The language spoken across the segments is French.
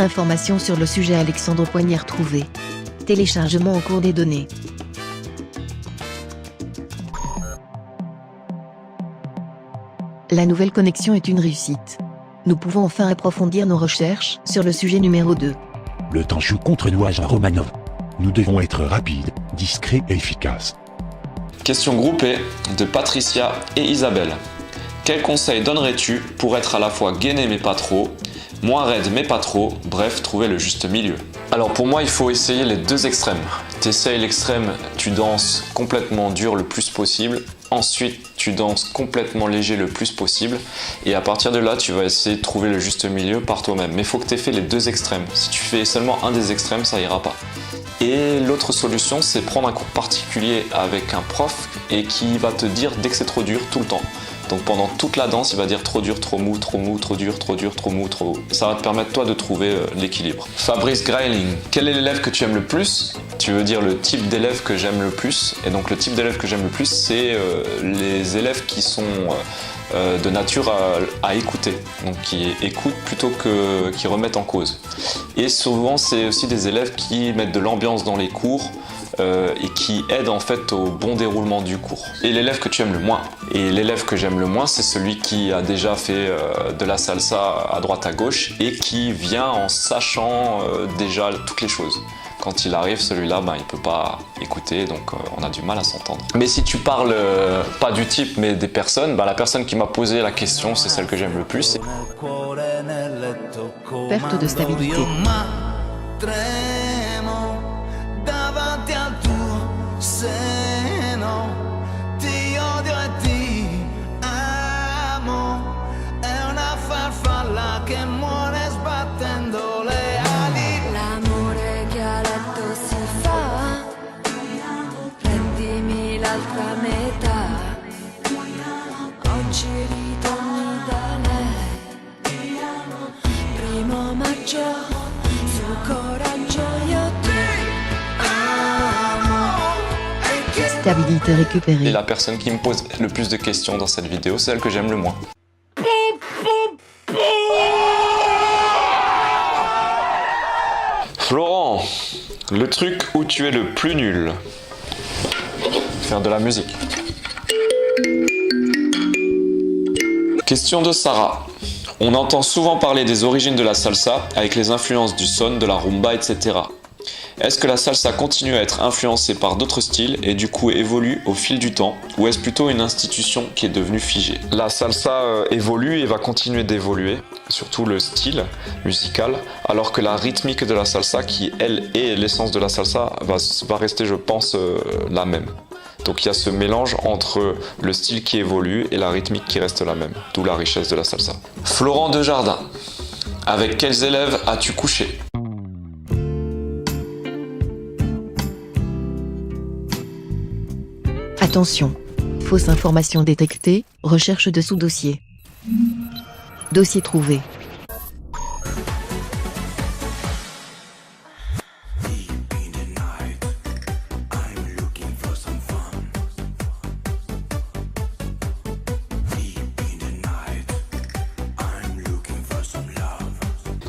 Informations sur le sujet Alexandre Poignard trouvé. Téléchargement en cours des données. La nouvelle connexion est une réussite. Nous pouvons enfin approfondir nos recherches sur le sujet numéro 2. Le temps joue contre nous, agent Romanov. Nous devons être rapides, discrets et efficaces. Question groupée de Patricia et Isabelle. Quel conseil donnerais-tu pour être à la fois gainé mais pas trop, moins raide mais pas trop, bref, trouver le juste milieu? Alors pour moi, il faut essayer les deux extrêmes. Tu essayes l'extrême, tu danses complètement dur le plus possible. Ensuite, tu danses complètement léger le plus possible. Et à partir de là, tu vas essayer de trouver le juste milieu par toi-même. Mais il faut que tu aies fait les deux extrêmes. Si tu fais seulement un des extrêmes, ça ira pas. Et l'autre solution, c'est prendre un cours particulier avec un prof et qui va te dire dès que c'est trop dur tout le temps. Donc pendant toute la danse, il va dire trop dur, trop mou, trop mou, trop dur, trop dur, trop mou, trop... Ça va te permettre toi de trouver l'équilibre. Fabrice Greiling, quel est l'élève que tu aimes le plus? Tu veux dire le type d'élève que j'aime le plus. Et donc le type d'élève que j'aime le plus, c'est les élèves qui sont de nature à écouter. Donc qui écoutent plutôt que qui remettent en cause. Et souvent, c'est aussi des élèves qui mettent de l'ambiance dans les cours, et qui aide en fait au bon déroulement du cours. Et l'élève que tu aimes le moins? Et l'élève que j'aime le moins, c'est celui qui a déjà fait de la salsa à droite à gauche et qui vient en sachant déjà toutes les choses. Quand il arrive, celui-là, il peut pas écouter, donc on a du mal à s'entendre. Mais si tu parles pas du type, mais des personnes, la personne qui m'a posé la question, c'est celle que j'aime le plus. Perte de stabilité. L'amore che a letto si fa, prendimi l'altra metà, oggi ritorni da lei, primo maggio, su coraggio io ti amo. Stabilité récupérée. Et la personne qui me pose le plus de questions dans cette vidéo, c'est celle que j'aime le moins. Florent, le truc où tu es le plus nul. Faire de la musique. Question de Sarah. On entend souvent parler des origines de la salsa avec les influences du son, de la rumba, etc. Est-ce que la salsa continue à être influencée par d'autres styles et du coup évolue au fil du temps, ou est-ce plutôt une institution qui est devenue figée? La salsa évolue et va continuer d'évoluer, surtout le style musical, alors que la rythmique de la salsa, qui elle est l'essence de la salsa, va rester, je pense, la même. Donc il y a ce mélange entre le style qui évolue et la rythmique qui reste la même, d'où la richesse de la salsa. Florent Desjardins, avec quels élèves as-tu couché? Attention. Fausse information détectée, recherche de sous-dossier. Dossier trouvé.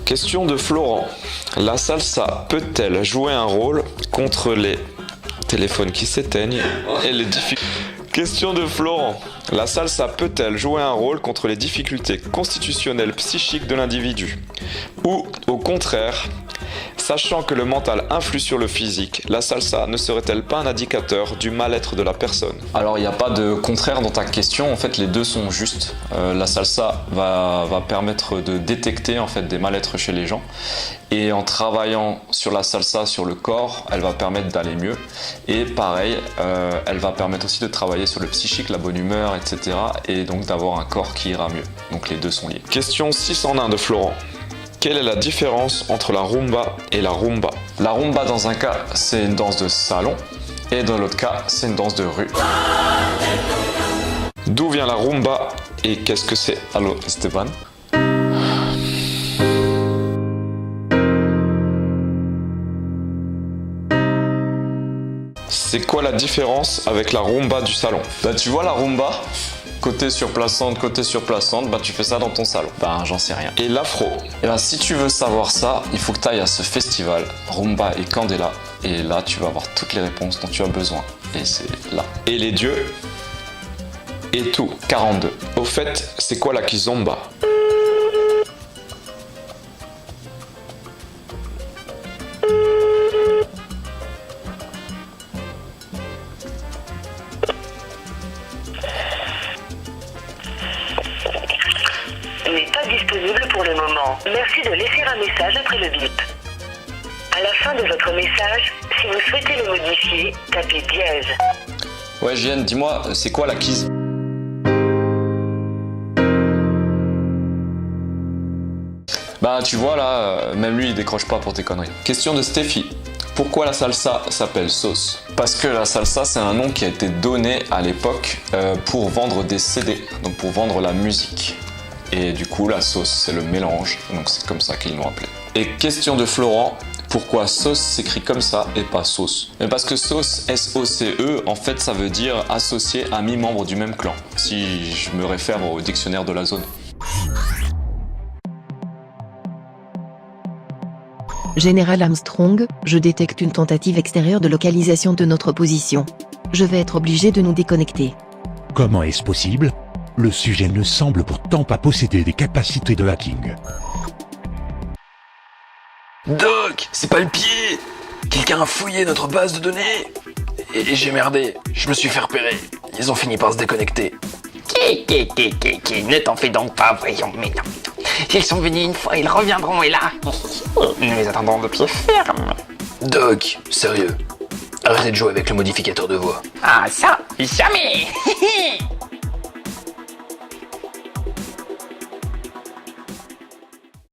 Question de Florent. La salsa peut-elle jouer un rôle contre les téléphones qui s'éteignent et les difficultés? Question de Florent. La salsa peut-elle jouer un rôle contre les difficultés constitutionnelles psychiques de l'individu? Ou, au contraire, sachant que le mental influe sur le physique, la salsa ne serait-elle pas un indicateur du mal-être de la personne? Alors il n'y a pas de contraire dans ta question, en fait les deux sont justes. La salsa va permettre de détecter en fait des mal-être chez les gens. Et en travaillant sur la salsa, sur le corps, elle va permettre d'aller mieux. Et pareil, elle va permettre aussi de travailler sur le psychique, la bonne humeur, etc. Et donc d'avoir un corps qui ira mieux. Donc les deux sont liés. Question 6 en 1 de Florent. Quelle est la différence entre la rumba et la rumba? La rumba dans un cas, c'est une danse de salon. Et dans l'autre cas, c'est une danse de rue. D'où vient la rumba et qu'est-ce que c'est? Allô, Esteban? C'est quoi la différence avec la rumba du salon? Tu vois la rumba, côté surplaçante, bah tu fais ça dans ton salon. Ben j'en sais rien. Et l'afro, et ben si tu veux savoir ça, il faut que tu ailles à ce festival, Rumba et Candela, et là tu vas avoir toutes les réponses dont tu as besoin. Et c'est là. Et les dieux, et tout, 42. Au fait, c'est quoi la kizomba? N'est pas disponible pour le moment. Merci de laisser un message après le bip. À la fin de votre message, si vous souhaitez le modifier, tapez dièse. Ouais JN, dis-moi, c'est quoi la kiz? Bah tu vois là, même lui il décroche pas pour tes conneries. Question de Steffi. Pourquoi la salsa s'appelle sauce? Parce que la salsa c'est un nom qui a été donné à l'époque pour vendre des CD, donc pour vendre la musique. Et du coup la sauce c'est le mélange, donc c'est comme ça qu'ils l'ont appelé. Et question de Florent. Pourquoi sauce s'écrit comme ça et pas sauce? Mais parce que sauce, S-O-C-E, en fait ça veut dire associé à mi-membre du même clan, si je me réfère au dictionnaire de la zone. Général Armstrong, je détecte une tentative extérieure de localisation de notre position. Je vais être obligé de nous déconnecter. Comment est-ce possible? Le sujet ne semble pourtant pas posséder des capacités de hacking. Doc, c'est pas le pied! Quelqu'un a fouillé notre base de données et j'ai merdé, je me suis fait repérer. Ils ont fini par se déconnecter. Ne t'en fais donc pas, voyons, mais non. Ils sont venus une fois, ils reviendront, et là, nous les attendons de pied ferme. Doc, sérieux, arrêtez de jouer avec le modificateur de voix. Ah ça, jamais.